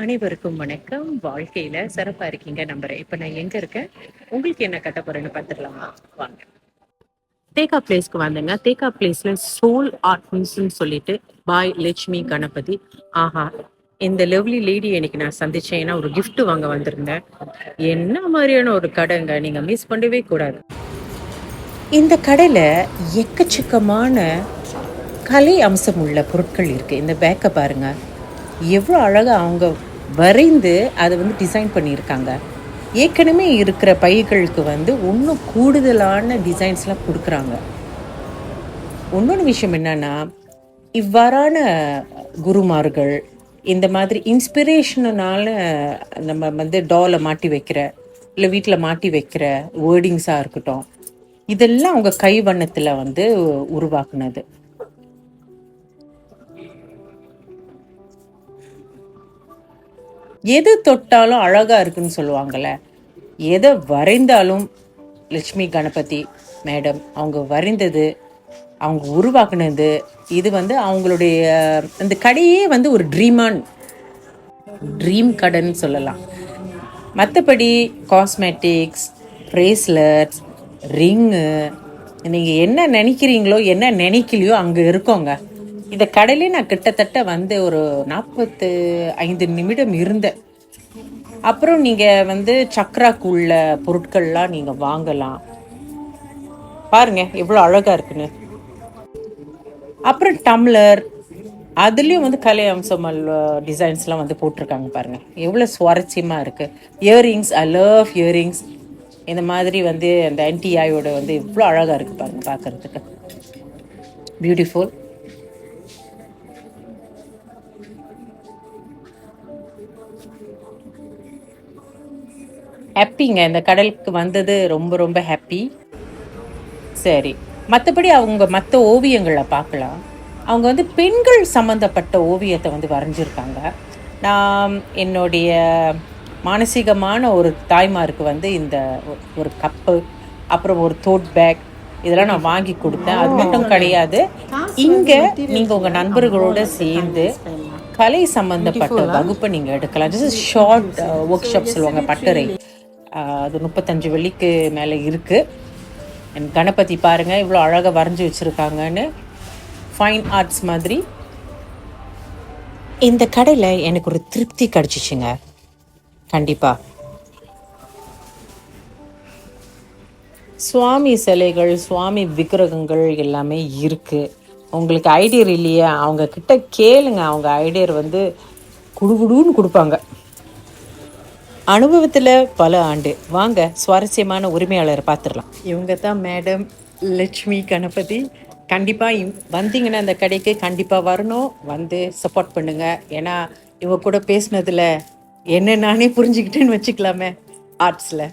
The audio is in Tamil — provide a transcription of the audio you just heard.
அனைவருக்கும் வணக்கம். வாழ்க்கையில சிறப்பா இருக்கீங்க நம்புறேன். இப்ப நான் எங்க இருக்கேன், உங்களுக்கு என்ன கட்ட போறேன்னு பார்த்துடலாமா? வாங்க. தேக்கா பிளேஸ்க்கு வந்தேங்க. தேக்கா பிளேஸ்ல சோல் ஆர்ட் மியூசியம்னு சொல்லிட்டு பாய் லட்சுமி கணபதி. ஆஹா! இந்த லவ்லி லேடி இன்னைக்கு நான் சந்திச்சேன். ஏன்னா ஒரு gift வாங்க வந்திருந்தேன். என்ன மாதிரியான ஒரு கடைங்க, நீங்க மிஸ் பண்ணவே கூடாது. இந்த கடையில எக்கச்சக்கமான கலை அம்சம் உள்ள பொருட்கள் இருக்கு. இந்த பேக்க பாருங்க. எவ்வளோ அழகா அவங்க வரைந்து அதை வந்து டிசைன் பண்ணியிருக்காங்க. ஏற்கனவே இருக்கிற பைகளுக்கு வந்து இன்னும் கூடுதலான டிசைன்ஸ்லாம் கொடுக்குறாங்க. இன்னொன்று விஷயம் என்னன்னா, இவ்வாறான குருமார்கள் இந்த மாதிரி இன்ஸ்பிரேஷனால நம்ம வந்து டாலை மாட்டி வைக்கிற, இல்லை வீட்டில் மாட்டி வைக்கிற வேர்டிங்ஸாக இருக்கட்டும், இதெல்லாம் அவங்க கை வண்ணத்தில் வந்து உருவாக்குனது. எது தொட்டாலும் அழகா இருக்குன்னு சொல்லுவாங்கள்ல, எதை வரைந்தாலும் லட்சுமி கணபதி மேடம் அவங்க வரைந்தது, அவங்க உருவாக்குனது, இது வந்து அவங்களுடைய அந்த கடையே வந்து ஒரு ட்ரீம் கடைன்னு சொல்லலாம். மற்றபடி காஸ்மெட்டிக்ஸ், பிரேஸ்லெட்ஸ், ரிங்கு, நீங்கள் என்ன நினைக்கிறீங்களோ என்ன நினைக்கலையோ அங்கே இருக்கோங்க. இந்த கடையிலே நான் கிட்டத்தட்ட வந்து ஒரு 45 நிமிடம் இருந்தேன். அப்புறம் நீங்கள் வந்து சக்ராக்கு உள்ள பொருட்கள்லாம் நீங்கள் வாங்கலாம். பாருங்க எவ்வளோ அழகா இருக்குன்னு. அப்புறம் டம்ளர், அதுலேயும் வந்து கலை அம்சமல் டிசைன்ஸ்லாம் வந்து போட்டிருக்காங்க பாருங்க, எவ்வளோ சுவாரஸ்யமாக இருக்குது. Earrings, I love earrings. இந்த மாதிரி வந்து அந்த என்டிஐயோட வந்து இவ்வளோ அழகாக இருக்குது பாருங்க, பார்க்குறதுக்கு பியூட்டிஃபுல். ஹாப்பிங்க, இந்த கடலுக்கு வந்தது ரொம்ப ரொம்ப ஹாப்பி. சரி, மற்றபடி அவங்க மற்ற ஓவியங்களை பார்க்கலாம். அவங்க வந்து பெண்கள் சம்மந்தப்பட்ட ஓவியத்தை வந்து வரைஞ்சிருக்காங்க. நான் என்னுடைய மானசீகமான ஒரு தாய்மாருக்கு வந்து இந்த ஒரு கப்பு, அப்புறம் ஒரு தோட் பேக், இதெல்லாம் நான் வாங்கி கொடுத்தேன். அது மட்டும் கிடையாது, இங்கே நீங்கள் உங்கள் நண்பர்களோடு சேர்ந்து கலை சம்மந்தப்பட்ட வகுப்பை நீங்கள் எடுக்கலாம். This is short work shop சொல்லுவாங்க, பட்டறை. அது 35 வெள்ளிக்கு மேலே இருக்குது. என் கணபதி பாருங்கள் இவ்வளோ அழகாக வரைஞ்சி வச்சுருக்காங்கன்னு, ஃபைன் ஆர்ட்ஸ் மாதிரி. இந்த கடையில் எனக்கு ஒரு திருப்தி கிடச்சிச்சுங்க, கண்டிப்பாக. சுவாமி சிலைகள், சுவாமி விக்கிரகங்கள் எல்லாமே இருக்குது. உங்களுக்கு ஐடியர் இல்லையா, அவங்க கிட்ட கேளுங்க, அவங்க ஐடியர் வந்து குடுகுடுன்னு கொடுப்பாங்க. அனுபவத்தில் பல ஆண்டு. வாங்க சுவாரஸ்யமான உரிமையாளரை பார்த்துடலாம். இவங்க தான் மேடம் லட்சுமி கணபதி. கண்டிப்பாக வந்தீங்கன்னா அந்த கடைக்கு கண்டிப்பாக வரணும், வந்து சப்போர்ட் பண்ணுங்கள். ஏன்னா இவங்க கூட பேசினதில் என்ன நானே புரிஞ்சுக்கிட்டேன்னு வச்சுக்கலாமே ஆர்ட்ஸில்.